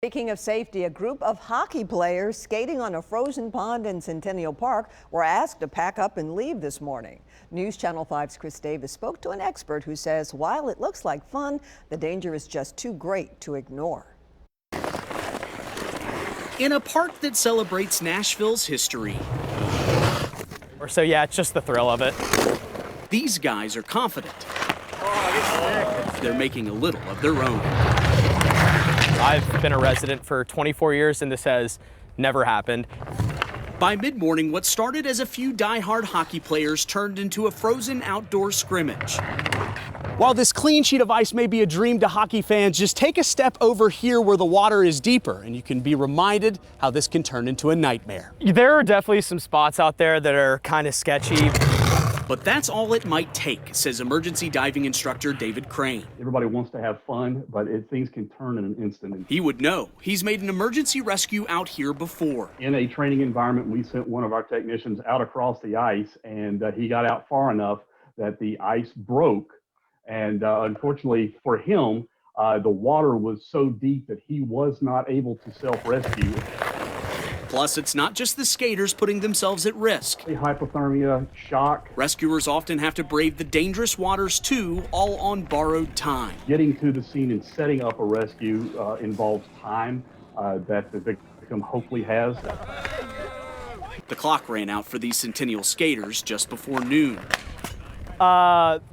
Speaking of safety, a group of hockey players skating on a frozen pond in Centennial Park were asked to pack up and leave this morning. News Channel 5's Chris Davis spoke to an expert who says while it looks like fun, the danger is just too great to ignore. In a park that celebrates Nashville's history. So yeah, it's just the thrill of it. These guys are confident. They're making a little of their own. I've been a resident for 24 years and this has never happened. By mid-morning, what started as a few die-hard hockey players turned into a frozen outdoor scrimmage. While this clean sheet of ice may be a dream to hockey fans, just take a step over here where the water is deeper and you can be reminded how this can turn into a nightmare. There are definitely some spots out there that are kind of sketchy. But that's all it might take, says emergency diving instructor David Crane. Everybody wants to have fun, but things can turn in an instant. He would know. He's made an emergency rescue out here before. In a training environment, we sent one of our technicians out across the ice, and he got out far enough that the ice broke. And unfortunately for him, the water was so deep that he was not able to self-rescue. Plus, it's not just the skaters putting themselves at risk. Hypothermia, shock. Rescuers often have to brave the dangerous waters too, all on borrowed time. Getting to the scene and setting up a rescue involves time that the victim hopefully has. The clock ran out for these Centennial skaters just before noon.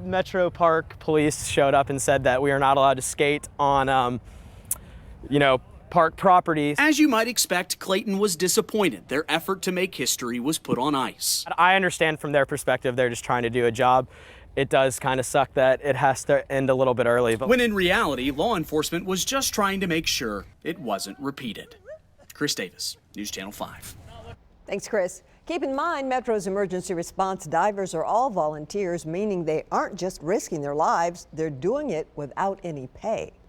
Metro Park police showed up and said that we are not allowed to skate on, park properties. As you might expect, Clayton was disappointed. Their effort to make history was put on ice. I understand from their perspective, they're just trying to do a job. It does kind of suck that it has to end a little bit early. But when in reality, law enforcement was just trying to make sure it wasn't repeated. Chris Davis, News Channel 5. Thanks, Chris. Keep in mind, Metro's emergency response divers are all volunteers, meaning they aren't just risking their lives, they're doing it without any pay.